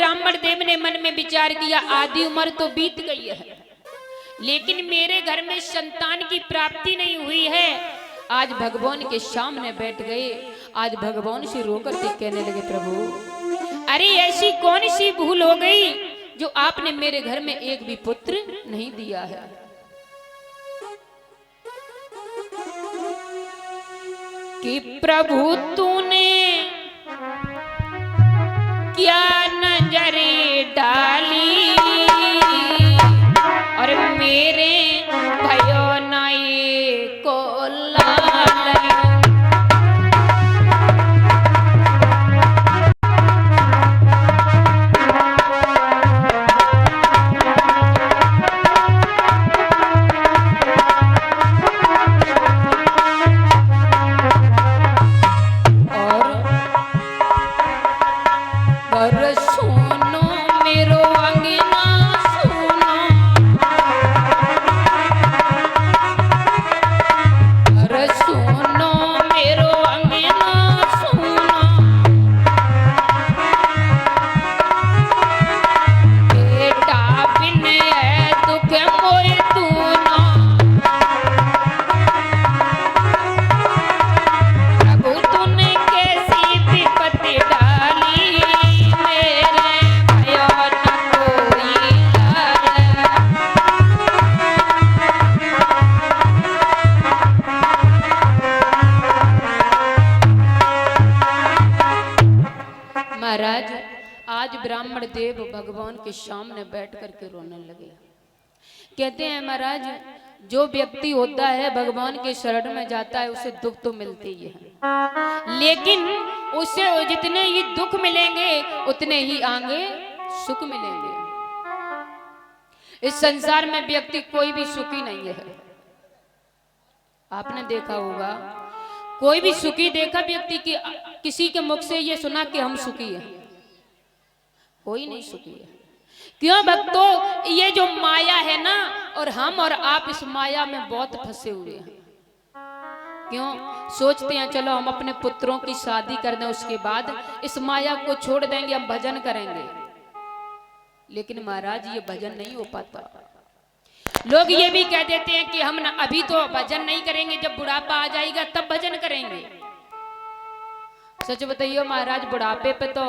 ब्राह्मण देव ने मन में विचार किया, आधी उम्र तो बीत गई है, लेकिन मेरे घर में संतान की प्राप्ति नहीं हुई है। आज भगवान के सामने बैठ गए, आज भगवान से रोकर के कहने लगे, प्रभु अरे ऐसी कौन सी भूल हो गई जो आपने मेरे घर में एक भी पुत्र नहीं दिया है। कि प्रभु तूने क्या नजरे डाली और मेरे भयो नाये को लाल। महाराज आज ब्राह्मण देव भगवान के सामने बैठ करके रोने लगे। कहते हैं महाराज जो व्यक्ति होता है भगवान के शरण में जाता है उसे दुख तो मिलते ही है, लेकिन उसे जितने ही दुख मिलेंगे उतने ही आगे सुख मिलेंगे। इस संसार में व्यक्ति कोई भी सुखी नहीं है। आपने देखा होगा कोई भी सुखी देखा व्यक्ति की किसी के मुख से ये सुना कि हम सुखी हैं? कोई नहीं सुखी है। क्यों भक्तों? ये जो माया है ना, और हम और आप इस माया में बहुत फंसे हुए हैं। क्यों सोचते हैं चलो हम अपने पुत्रों की शादी कर दें, उसके बाद इस माया को छोड़ देंगे, हम भजन करेंगे। लेकिन महाराज ये भजन नहीं हो पाता। लोग ये भी कह देते हैं कि हम ना अभी तो भजन नहीं करेंगे, जब बुढ़ापा आ जाएगा तब भजन करेंगे। सच बताइए महाराज, बुढ़ापे पे तो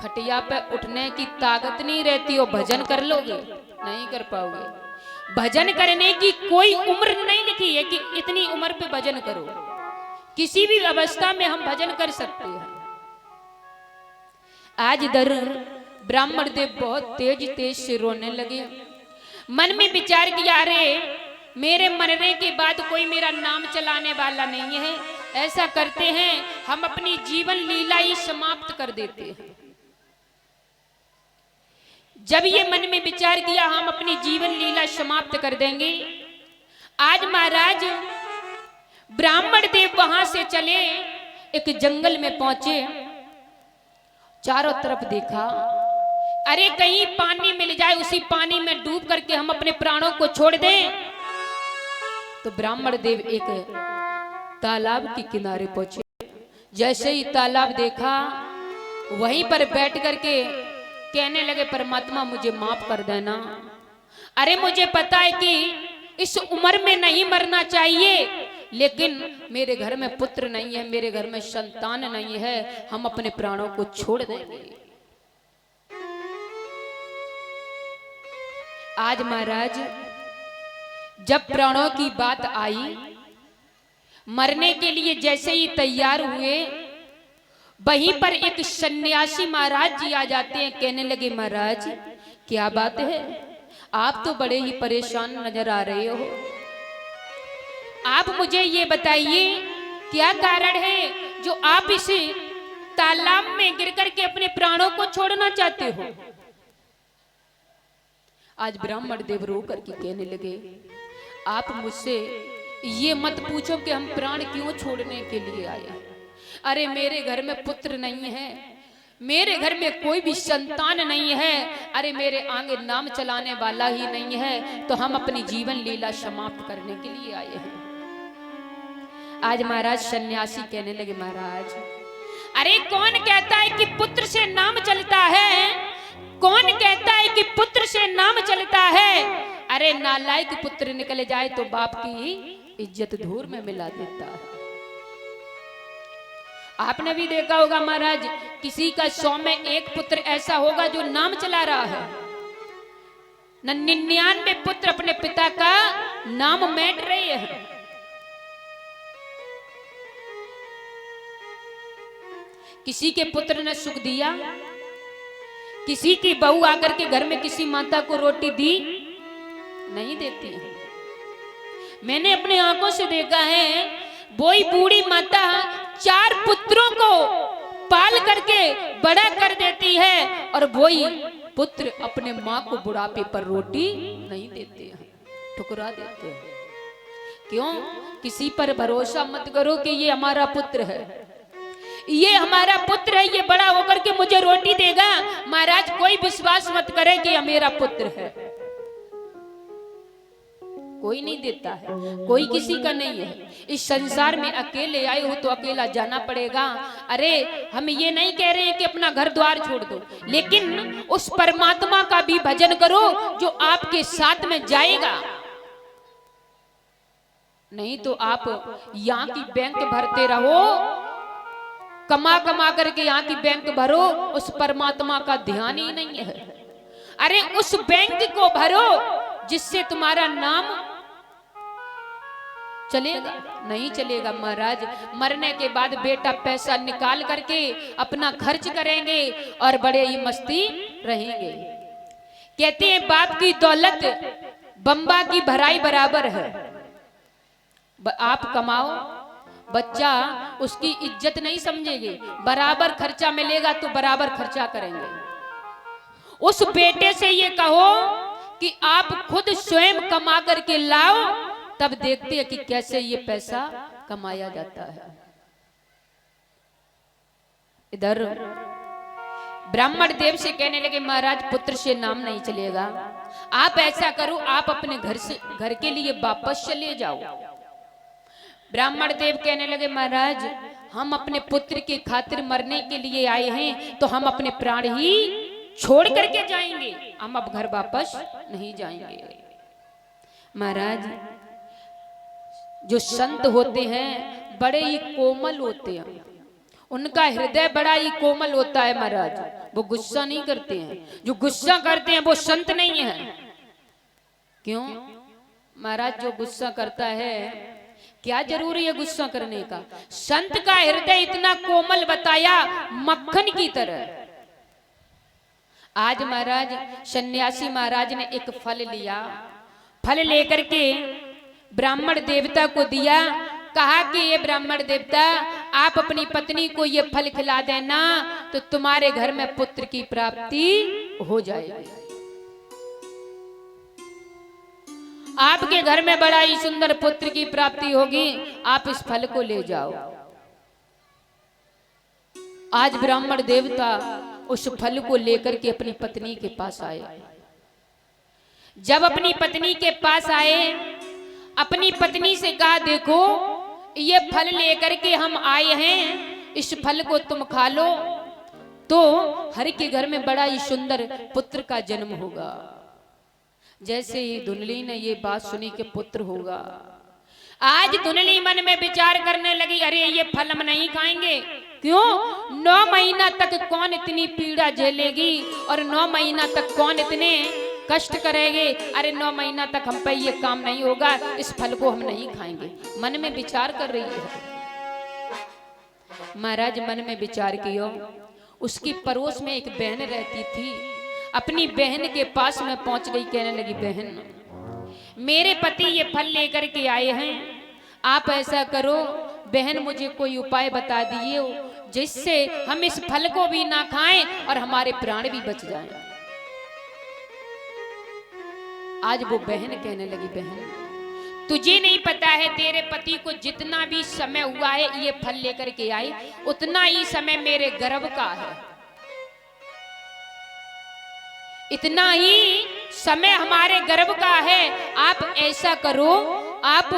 खटिया पे उठने की ताकत नहीं रहती हो, भजन कर लोगे? नहीं कर पाओगे। भजन करने की कोई उम्र नहीं लिखी है कि इतनी उम्र पे भजन करो। किसी भी अवस्था में हम भजन कर सकते हैं। आज इधर ब्राह्मण देव बहुत तेज तेज से रोने लगे। मन में विचार किया, अरे मेरे मरने के बाद कोई मेरा नाम चलाने वाला नहीं है। ऐसा करते हैं हम अपनी जीवन लीला ही समाप्त कर देते हैं। जब ये मन में विचार किया हम अपनी जीवन लीला समाप्त कर देंगे, आज महाराज ब्राह्मण देव वहां से चले, एक जंगल में पहुंचे। चारों तरफ देखा, अरे कहीं पानी मिल जाए, उसी पानी में डूब करके हम अपने प्राणों को छोड़ दें। तो ब्राह्मण देव एक तालाब के किनारे पहुंचे। जैसे ही तालाब देखा, वहीं पर बैठ करके कहने लगे, परमात्मा मुझे माफ कर देना। अरे मुझे पता है कि इस उम्र में नहीं मरना चाहिए, लेकिन मेरे घर में पुत्र नहीं है, मेरे घर में संतान नहीं है, हम अपने प्राणों को छोड़ देंगे। आज महाराज जब प्राणों की बात आई, मरने के लिए जैसे ही तैयार हुए, वहीं पर एक सन्यासी महाराज जी आ जाते हैं। कहने लगे, महाराज क्या बात है, आप तो बड़े ही परेशान नजर आ रहे हो। आप मुझे ये बताइए क्या कारण है जो आप इस तालाब में गिर करके अपने प्राणों को छोड़ना चाहते हो? आज ब्राह्मण देव रो करके कहने लगे, आप मुझसे ये मत पूछो कि हम प्राण क्यों छोड़ने के लिए आए। अरे मेरे घर में पुत्र नहीं है, मेरे घर में कोई भी संतान नहीं है, अरे मेरे आगे नाम चलाने वाला ही नहीं है, तो हम अपनी जीवन लीला समाप्त करने के लिए आए हैं। आज महाराज सन्यासी कहने लगे, महाराज अरे कौन कहता है कि पुत्र से नाम चलता है? कि पुत्र से नाम चलता है, अरे नालायक पुत्र निकल जाए तो बाप की इज्जत धूर में मिला देता है। आपने भी देखा होगा महाराज, किसी का 100 में एक पुत्र ऐसा होगा जो नाम चला रहा है, 99 पुत्र अपने पिता का नाम मेट रहे हैं। किसी के पुत्र ने सुख दिया, किसी की बहू आकर के घर में किसी माता को रोटी दी, नहीं देती है। मैंने अपने आंखों से देखा है, वही बूढ़ी माता 4 पुत्रों को पाल करके बड़ा कर देती है, और वही पुत्र अपने माँ को बुढ़ापे पर रोटी नहीं देते हैं, ठुकरा देते हैं। क्यों? किसी पर भरोसा मत करो कि ये हमारा पुत्र है, ये हमारा पुत्र है, ये बड़ा होकर के मुझे रोटी देगा। महाराज कोई विश्वास मत करे कि यह मेरा पुत्र है, कोई नहीं देता है, कोई किसी का नहीं है। इस संसार में अकेले आए हो तो अकेला जाना पड़ेगा। अरे हम ये नहीं कह रहे हैं कि अपना घर द्वार छोड़ दो, लेकिन उस परमात्मा का भी भजन करो जो आपके साथ में जाएगा। नहीं तो आप यहाँ की बैंक भरते रहो, कमा कमा करके यहाँ की बैंक भरो, उस परमात्मा का ध्यान ही नहीं है। अरे उस बैंक को भरो जिससे तुम्हारा नाम चलेगा, नहीं चलेगा। महाराज मरने के बाद बेटा पैसा निकाल करके अपना खर्च करेंगे और बड़े ही मस्ती रहेंगे। कहते हैं बाप की दौलत बम्बा की भराई बराबर है। आप कमाओ, बच्चा उसकी इज्जत नहीं समझेगी, बराबर खर्चा मिलेगा तो बराबर खर्चा करेंगे। उस बेटे से ये कहो कि आप खुद स्वयं कमा करके लाओ, तब देखते हैं कि कैसे ये पैसा कमाया जाता है। इधर ब्राह्मण देव से कहने लगे महाराज पुत्र से नाम नहीं चलेगा, आप ऐसा करो, आप अपने घर के लिए वापस चले जाओ। ब्राह्मण देव कहने लगे महाराज हम अपने पुत्र की खातिर मरने के लिए आए हैं, तो हम अपने प्राण ही छोड़ करके जाएंगे, हम अब घर वापस नहीं जाएंगे। महाराज जो संत होते हैं बड़े ही कोमल होते हैं, उनका हृदय बड़ा ही कोमल होता है महाराज, वो गुस्सा नहीं करते हैं। जो गुस्सा करते हैं वो संत नहीं है। क्यों? महाराज जो गुस्सा करता है, क्या जरूरी है गुस्सा करने का? संत का हृदय इतना कोमल बताया, मक्खन की तरह। आज महाराज सन्यासी महाराज ने एक फल लिया, फल लेकर के ब्राह्मण देवता को दिया, कहा कि ये ब्राह्मण देवता आप अपनी पत्नी को ये फल खिला देना तो तुम्हारे घर में पुत्र की प्राप्ति हो जाएगी। आपके घर में बड़ा ही सुंदर पुत्र की प्राप्ति होगी, आप इस फल को ले जाओ। आज ब्राह्मण देवता उस फल को लेकर के अपनी पत्नी के पास आए। जब अपनी पत्नी के पास आए, अपनी पत्नी से कहा देखो ये फल लेकर के हम आए हैं, इस फल को तुम खा लो तो हर के घर में बड़ा ही सुंदर पुत्र का जन्म होगा। जैसे ही धुनली ने ये बात सुनी कि पुत्र होगा, आज धुनली मन में विचार करने लगी अरे ये फल हम नहीं खाएंगे। क्यों? 9 महीना तक कौन इतनी पीड़ा झेलेगी और 9 महीना तक कौन इतने कष्ट करेंगे। अरे 9 महीना तक हम पे ये काम नहीं होगा, इस फल को हम नहीं खाएंगे। मन में विचार कर रही है। महाराज मन में विचार किया, उसकी पड़ोस में एक बहन रहती थी, अपनी बहन के पास में पहुंच गई, कहने लगी बहन मेरे पति ये फल लेकर के आए हैं, आप ऐसा करो बहन मुझे कोई उपाय बता दिए जिससे हम इस फल को भी ना खाएं और हमारे प्राण भी बच जाएं। आज वो बहन कहने लगी बहन तुझे नहीं पता है तेरे पति को जितना भी समय हुआ है ये फल लेकर के आए, उतना ही समय मेरे गर्भ का है, इतना ही समय हमारे गर्भ का है। आप ऐसा करो, आप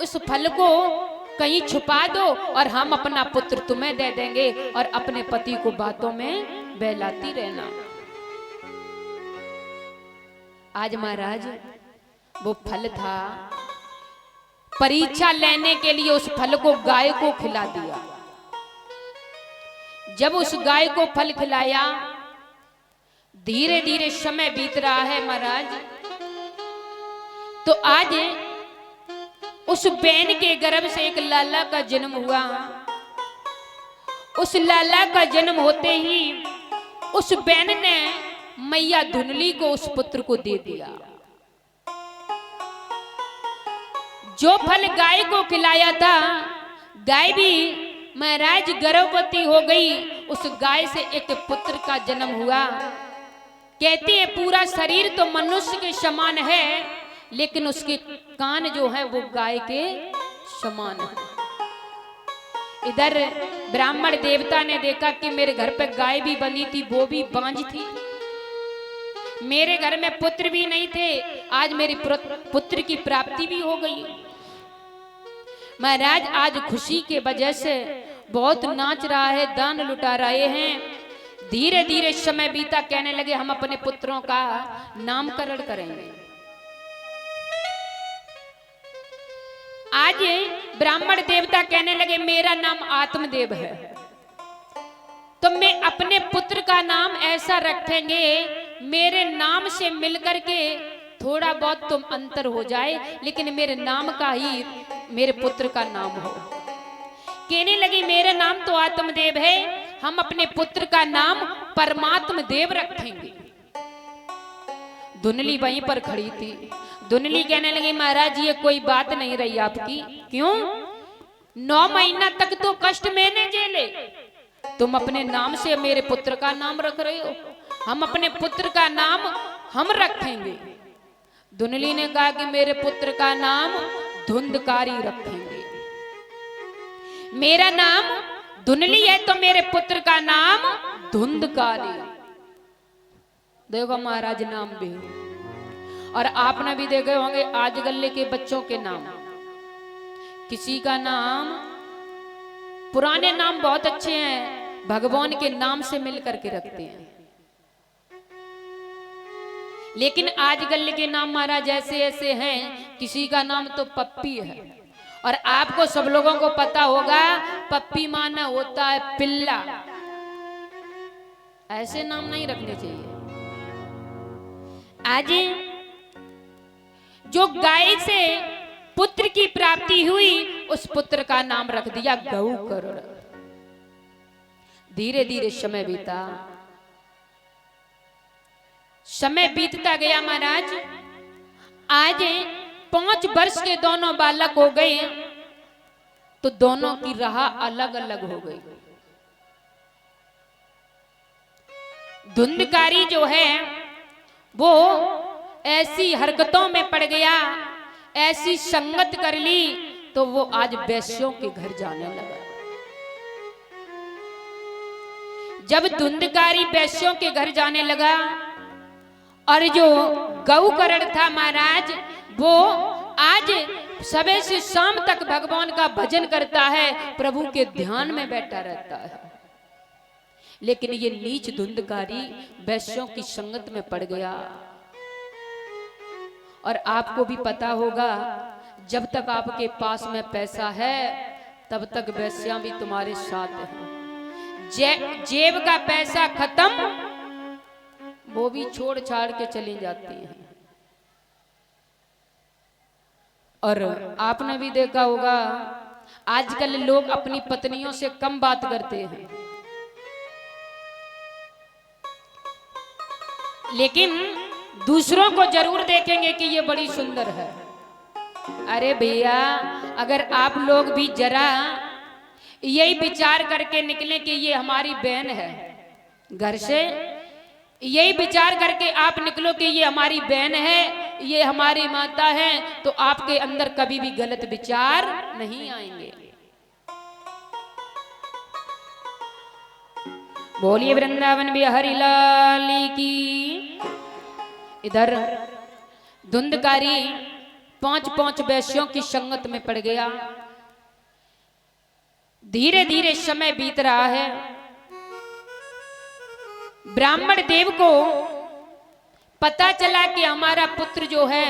उस फल को कहीं छुपा दो और हम अपना पुत्र तुम्हें दे देंगे और अपने पति को बातों में बहलाती रहना। आज महाराज वो फल था, परीक्षा लेने के लिए उस फल को गाय को खिला दिया। जब उस गाय को फल खिलाया, धीरे धीरे समय बीत रहा है महाराज, तो आज उस बहन के गर्भ से एक लाला का जन्म हुआ। उस लाला का जन्म होते ही उस बहन ने मैया धुनली को उस पुत्र को दे दिया। जो फल गाय को खिलाया था, गाय भी महाराज गर्भवती हो गई। उस गाय से एक पुत्र का जन्म हुआ। कहते हैं पूरा शरीर तो मनुष्य के समान है, लेकिन उसके कान जो है वो गाय के समान है। इधर ब्राह्मण देवता ने देखा कि मेरे घर पे गाय भी बंधी थी, वो भी बांझ थी, मेरे घर में पुत्र भी नहीं थे, आज मेरी पुत्र की प्राप्ति भी हो गई। महाराज आज खुशी के वजह से बहुत नाच रहा है, दान लुटा रहे हैं। धीरे धीरे समय बीता, कहने लगे हम अपने पुत्रों का नामकरण करेंगे। आज ब्राह्मण देवता कहने लगे मेरा नाम आत्मदेव है, तो मैं अपने पुत्र का नाम ऐसा रखेंगे मेरे नाम से मिलकर के थोड़ा बहुत तुम अंतर हो जाए, लेकिन मेरे नाम का ही मेरे पुत्र का नाम हो। कहने लगी मेरा नाम तो आत्मदेव है, हम अपने पुत्र का नाम परमात्म देव रखेंगे। धुनली वहीं पर खड़ी थी। धुनली कहने लगी महाराज ये कोई बात नहीं रही आपकी। क्यों? 9 महीना तक तो कष्ट मैंने झेले, तुम अपने नाम से मेरे पुत्र का नाम रख रहे हो। हम अपने पुत्र का नाम हम रखेंगे। धुनली ने कहा कि मेरे पुत्र का नाम धुंधकारी रखेंगे। मेरा नाम धुनली है तो मेरे पुत्र का नाम धुंधकारी। देखो महाराज नाम भी, और आपने भी देखे होंगे आजकल के बच्चों के नाम, किसी का नाम, पुराने नाम बहुत अच्छे हैं, भगवान के नाम से मिलकर के रखते हैं, लेकिन आजकल के नाम महाराज ऐसे ऐसे हैं। किसी का नाम तो पप्पी है, और आपको सब लोगों को पता होगा पप्पी माना होता है पिल्ला। ऐसे नाम नहीं रखने चाहिए। आज जो गाय से पुत्र की प्राप्ति हुई, उस पुत्र का नाम रख दिया गौकर्ण। धीरे धीरे समय बीता, समय बीतता गया महाराज। आज 5 वर्ष के दोनों बालक हो गए, तो दोनों की राह अलग अलग हो गई। धुंधकारी जो है वो ऐसी हरकतों में पड़ गया, ऐसी संगत कर ली, तो वो आज वैश्यों के घर जाने लगा। जब धुंधकारी वैश्यों के घर जाने लगा, और जो गौकर्ण था महाराज, वो आज सुबह से शाम तक भगवान का भजन करता है, प्रभु के ध्यान में बैठा रहता है, लेकिन ये नीच धुंधकारी वैश्यों की संगत में पड़ गया। और आपको भी पता होगा, जब तक आपके पास में पैसा है तब तक वैश्यां भी तुम्हारे साथ हैं। जेब का पैसा खत्म, वो भी छोड़ छाड़ के चली जाती हैं। और आपने भी देखा होगा आजकल लोग अपनी पत्नियों से कम बात करते हैं, लेकिन दूसरों को जरूर देखेंगे कि ये बड़ी सुंदर है। अरे भैया, अगर आप लोग भी जरा यही विचार करके निकले कि ये हमारी बहन है, घर से यही विचार करके आप निकलो कि ये हमारी बहन है, ये हमारी माता है, तो आपके अंदर कभी भी गलत विचार नहीं आएंगे। बोलिए वृंदावन बिहारी लाल की। इधर धुंधकारी 5 वैश्यों की संगत में पड़ गया। धीरे धीरे समय बीत रहा है। ब्राह्मण देव को पता चला कि हमारा पुत्र जो है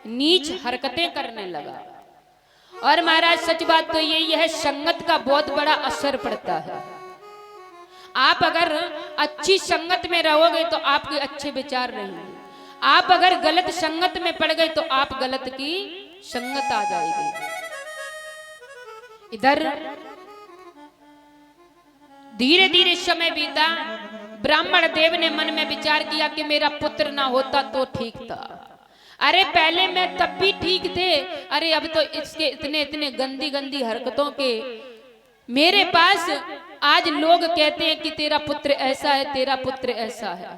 नीच हरकतें करने लगा। और महाराज सच बात तो यही है, संगत का बहुत बड़ा असर पड़ता है। आप अगर अच्छी संगत में रहोगे तो आपके अच्छे विचार रहेंगे, आप अगर गलत संगत में पड़ गए तो आप गलत की संगत आ जाएगी। इधर धीरे धीरे समय बीता, ब्राह्मण देव ने मन में विचार किया कि मेरा पुत्र ना होता तो ठीक था। अरे पहले मैं तब भी ठीक थे, अरे अब तो इसके इतने इतने गंदी गंदी हरकतों के मेरे पास आज लोग कहते हैं कि तेरा पुत्र ऐसा है, तेरा पुत्र ऐसा है।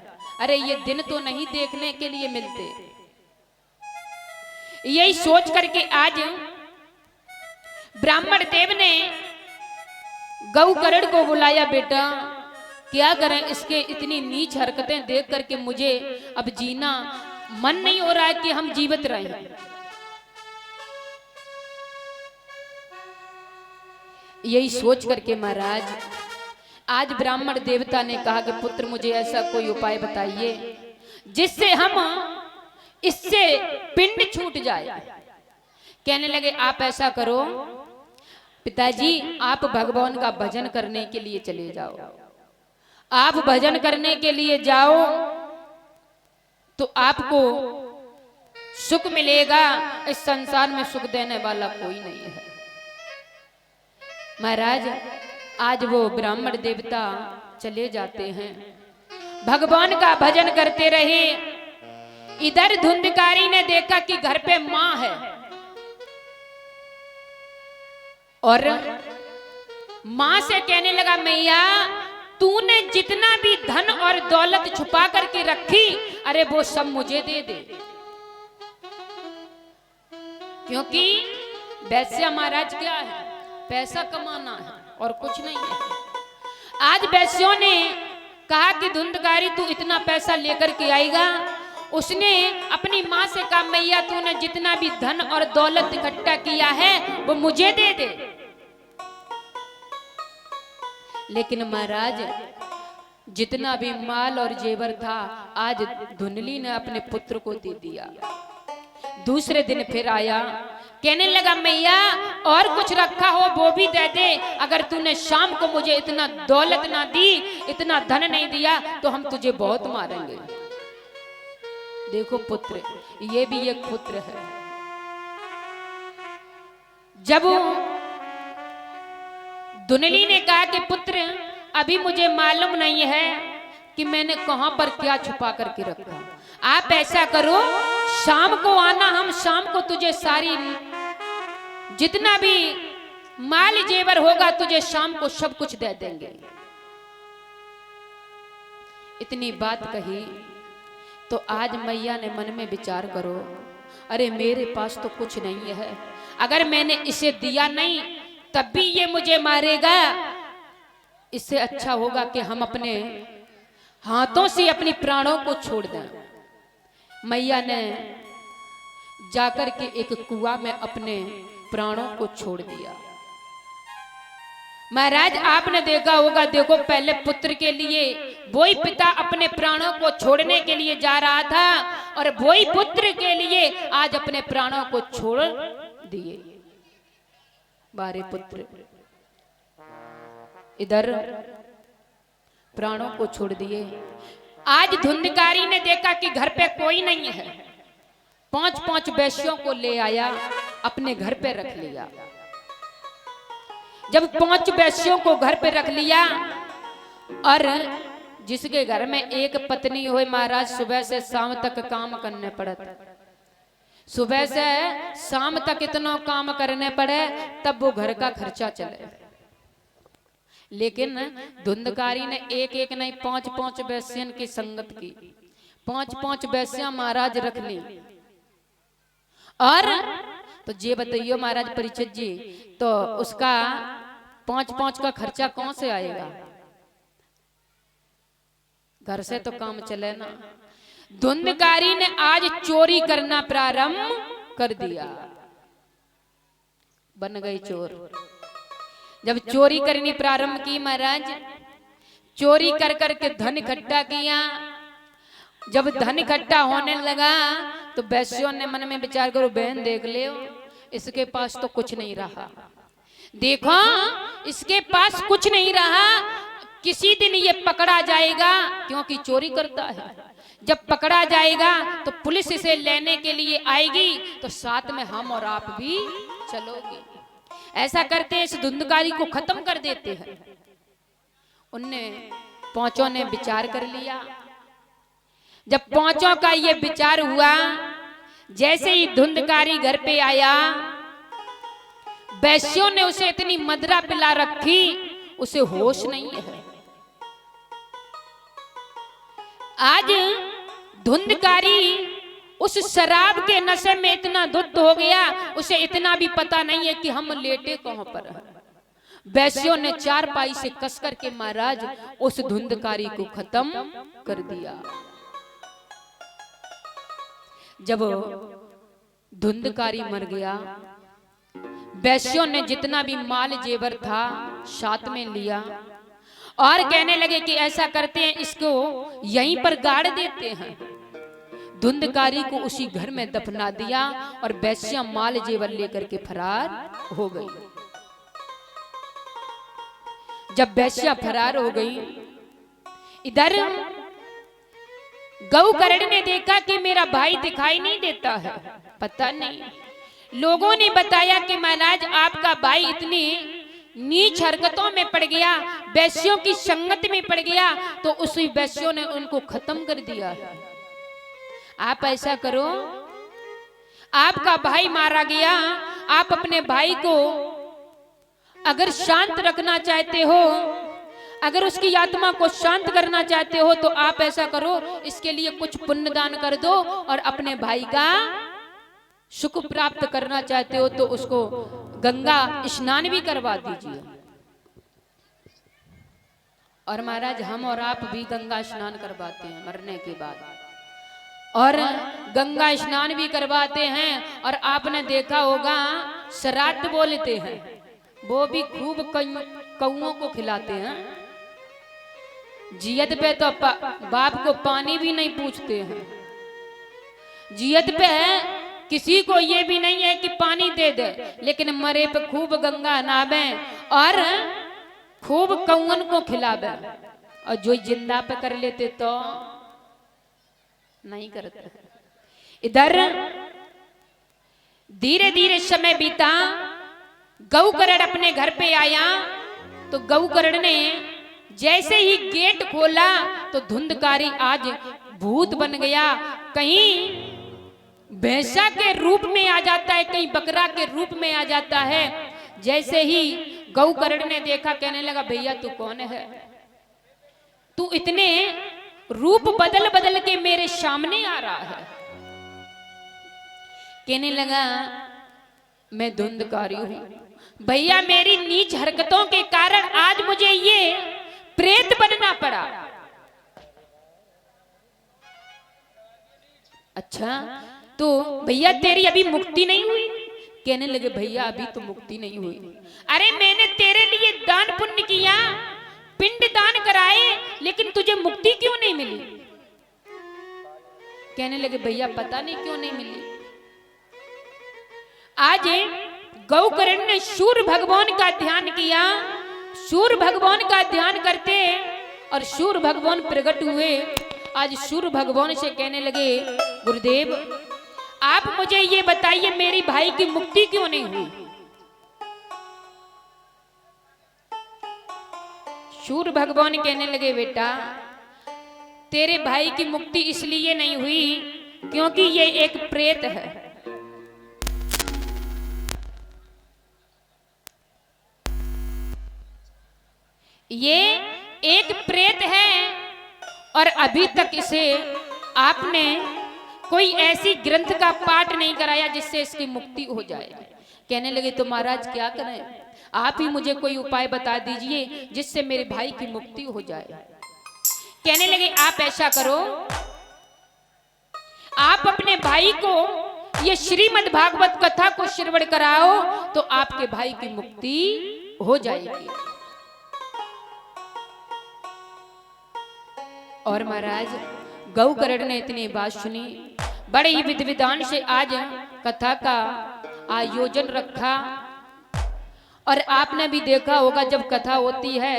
अरे ये दिन तो नहीं देखने के लिए मिलते। यही सोच करके आज ब्राह्मण देव ने गौकर्ण को बुलाया, बेटा क्या करें, इसके इतनी नीच हरकतें देख करके मुझे अब जीना मन नहीं हो रहा है कि हम जीवित रहें। यही सोच करके महाराज आज ब्राह्मण देवता ने कहा कि पुत्र मुझे ऐसा कोई उपाय बताइए जिससे हम इससे पिंड छूट जाए। कहने लगे आप ऐसा करो पिताजी, आप भगवान का भजन करने के लिए चले जाओ। आप भजन करने के लिए जाओ तो आपको सुख मिलेगा, इस संसार में सुख देने वाला कोई नहीं है। महाराज आज वो ब्राह्मण देवता चले जाते हैं, भगवान का भजन करते रहे। इधर धुंधकारी ने देखा कि घर पे मां है और मां से कहने लगा, मैया तूने जितना भी धन और दौलत छुपा करके रखी, अरे वो सब मुझे दे दे, क्योंकि वैश्य महाराज क्या है, पैसा कमाना है और कुछ नहीं है। आज वैश्यों ने कहा कि धुंधकारी तू इतना पैसा लेकर के आएगा। उसने अपनी मां से कहा, मैया तूने जितना भी धन और दौलत इकट्ठा किया है वो मुझे दे दे। लेकिन महाराज जितना भी माल और जेवर था आज धुंधली ने अपने पुत्र को दे दिया। दूसरे दिन फिर आया, कहने लगा मैया और कुछ रखा हो वो भी दे दे, अगर तूने शाम को मुझे इतना दौलत ना दी, इतना धन नहीं दिया तो हम तुझे बहुत मारेंगे। देखो पुत्र, ये भी एक पुत्र है। जब धुंधली ने कहा कि पुत्र अभी मुझे मालूम नहीं है कि मैंने कहां पर क्या छुपा करके रखा, आप ऐसा करो शाम को आना, हम शाम को तुझे सारी जितना भी माल जेवर होगा तुझे शाम को सब कुछ दे देंगे। इतनी बात कही तो आज मैया ने मन में विचार करो, अरे मेरे पास तो कुछ नहीं है, अगर मैंने इसे दिया नहीं तब भी ये मुझे मारेगा, इससे अच्छा होगा कि हम अपने हाथों से अपनी प्राणों को छोड़ दें। मैया ने जाकर के एक कुआं में अपने प्राणों को छोड़ दिया। महाराज आपने देखा होगा, देखो पहले पुत्र के लिए वही पिता अपने प्राणों को छोड़ने के लिए जा रहा था और वही पुत्र के लिए आज अपने प्राणों को छोड़ दिए। बारे पुत्र इधर प्राणों को छोड़ दिए। आज धुंधकारी ने देखा कि घर पे कोई नहीं है, 5-5 वैश्यों को ले आया, अपने घर पे रख लिया। जब 5 वैश्यों को घर पे रख लिया और जिसके घर में एक पत्नी हो महाराज, सुबह से शाम तक काम करने पड़ता, सुबह से शाम तक इतना काम करने पड़े तब वो घर का खर्चा चले। लेकिन धुंधकारी ने एक एक नहीं 5-5 वैश्यन की संगत की, 5-5 वैश्या महाराज रख ली। और तो ये बताइए महाराज परिचित जी, तो उसका 5-5 का खर्चा कौन से आएगा, घर से तो काम चले ना। धुंधकारी ने आज चोरी करना प्रारंभ कर दिया, बन गई चोर। जब चोरी करनी प्रारंभ की महाराज, चोरी कर करके धन इकट्ठा किया, जब धन इकट्ठा होने लगा तो वैश्यों ने मन में विचार करो, बहन देख ले इसके पास तो कुछ नहीं रहा, देखो इसके पास कुछ नहीं रहा, किसी दिन ये पकड़ा जाएगा क्योंकि चोरी करता है, जब पकड़ा जाएगा तो पुलिस इसे लेने के लिए आएगी, तो साथ में हम और आप भी चलोगे। ऐसा करते हैं, इस धुंधकारी को खत्म कर देते हैं। उनने पांचों ने विचार कर लिया। जब पांचों का ये विचार हुआ, जैसे ही धुंधकारी घर पे आया, वैश्यों ने उसे इतनी मदिरा पिला रखी, उसे होश नहीं है। आज धुंधकारी उस शराब के नशे में इतना धुत हो गया, उसे इतना भी पता नहीं है कि हम लेटे कहां पर हैं। वैश्यों ने चारपाई से कसकर के महाराज उस धुंधकारी को खत्म कर दिया। जब धुंधकारी मर गया, वैश्यों ने जितना भी माल जेवर था साथ में लिया और कहने लगे कि ऐसा करते हैं, इसको यहीं पर गाड़ देते हैं। धुंधकारी को उसी घर में दफना दिया और वैश्या माल जेवर लेकर के फरार हो गई। जब वैश्या फरार हो गई, इधर गौकर्ण ने देखा कि मेरा भाई दिखाई नहीं देता है, पता नहीं। लोगों ने बताया कि महाराज आपका भाई इतनी नीच हरकतों में पड़ गया, वैश्यों की संगत में पड़ गया, तो उसी वैश्यों ने उनको खत्म कर दिया। आप ऐसा करो, आपका भाई मारा गया, आप अपने भाई को अगर शांत रखना चाहते हो, अगर उसकी आत्मा को शांत करना चाहते हो, तो आप ऐसा करो, इसके लिए कुछ पुण्य दान कर दो, और अपने भाई का सुख प्राप्त करना चाहते हो तो उसको गंगा स्नान भी करवा दीजिए। और महाराज हम और आप भी गंगा स्नान करवाते हैं मरने के बाद, और गंगा स्नान भी करवाते हैं। और आपने देखा होगा श्राद्ध बोलते हैं, वो भी खूब कौओं को खिलाते हैं। जियत पे तो बाप को पानी भी नहीं पूछते हैं, जियत पे किसी को ये भी नहीं है कि पानी दे दे, लेकिन मरे पे खूब गंगा नहावे और खूब कौन को खिलावे। और जो जिंदा पे कर लेते तो नहीं करते। इधर धीरे धीरे समय बीता, गौकर्ण अपने घर पे आया, तो गौकर्ण ने जैसे ही गेट खोला तो धुंधकारी आज भूत बन गया। कहीं भैंसा के रूप में आ जाता है, कहीं बकरा के रूप में आ जाता है। जैसे ही गौकर्ण ने देखा, कहने लगा भैया तू कौन है, तू इतने रूप बदल बदल के मेरे सामने आ रहा है। कहने लगा मैं धुंधकारी हूं भैया, मेरी नीच हरकतों के कारण आज मुझे ये प्रेत बनना पड़ा। अच्छा तो भैया तेरी अभी मुक्ति नहीं हुई? कहने लगे भैया अभी तो मुक्ति नहीं हुई। अरे मैंने तेरे लिए दान पुण्य किया, पिंड दान कराए, लेकिन तुझे मुक्ति क्यों नहीं मिली? कहने लगे भैया पता नहीं क्यों नहीं मिली। आज गौकर्ण ने सूर्य भगवान का ध्यान किया, सूर्य भगवान का ध्यान करते और सूर्य भगवान प्रकट हुए। आज सूर्य भगवान से कहने लगे गुरुदेव आप मुझे ये बताइए मेरी भाई की मुक्ति क्यों नहीं हुई? सूर्य भगवान कहने लगे बेटा तेरे भाई की मुक्ति इसलिए नहीं हुई क्योंकि ये एक प्रेत है। ये एक प्रेत है और अभी तक इसे आपने कोई ऐसी ग्रंथ का पाठ नहीं कराया जिससे इसकी मुक्ति हो जाए। कहने लगे तो महाराज क्या करें, आप ही मुझे कोई उपाय बता दीजिए जिससे मेरे भाई की मुक्ति हो जाए। कहने लगे आप ऐसा करो, आप अपने भाई को ये श्रीमद् भागवत कथा को श्रवण कराओ तो आपके भाई की मुक्ति हो जाएगी। और महाराज गौकर्ण ने इतनी बात सुनी, बड़े ही विधि विधान से आज कथा का आयोजन रखा। और आपने भी देखा होगा जब कथा होती है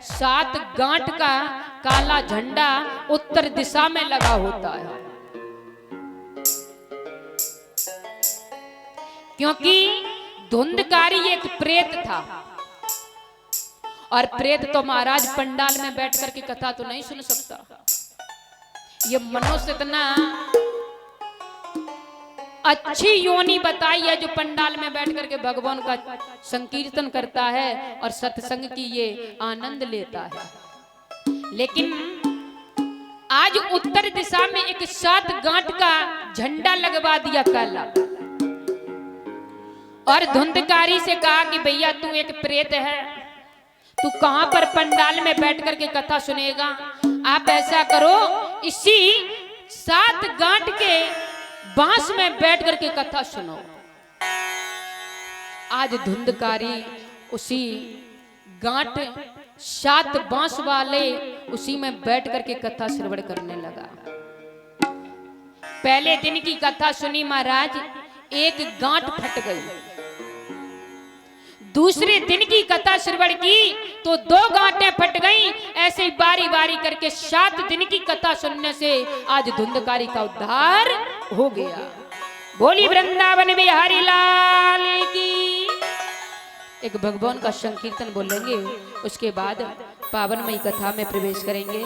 7 गांठ का काला झंडा उत्तर दिशा में लगा होता है, क्योंकि धुंधकारी एक प्रेत था। और प्रेत तो महाराज पंडाल में बैठ करके कथा तो नहीं सुन सकता। ये मनुष्य इतना अच्छी योनि बताई है जो पंडाल में बैठ करके भगवान का संकीर्तन करता है और सत्संग की ये आनंद लेता है। लेकिन आज उत्तर दिशा में एक 7 गांठ का झंडा लगवा दिया काला, और धुंधकारी से कहा कि भैया तू एक प्रेत है, तू कहां पर पंडाल में बैठ करके कथा सुनेगा। आप ऐसा करो, इसी 7 गांठ के बांस में बैठ करके कथा सुनो। आज धुंधकारी उसी गांठ 7 बांस वाले उसी में बैठ करके कथा श्रवण करने लगा। पहले दिन की कथा सुनी महाराज, एक गांठ फट गई। दूसरे दिन की कथा श्रवण की तो 2 गांठें फट गईं। ऐसे ही बारी बारी करके 7 दिन की कथा सुनने से आज धुंधकारी का उद्धार हो गया। बोली वृंदावन बिहारी लाल की। एक भगवान का संकीर्तन बोलेंगे, उसके बाद पावनमयी कथा में प्रवेश करेंगे।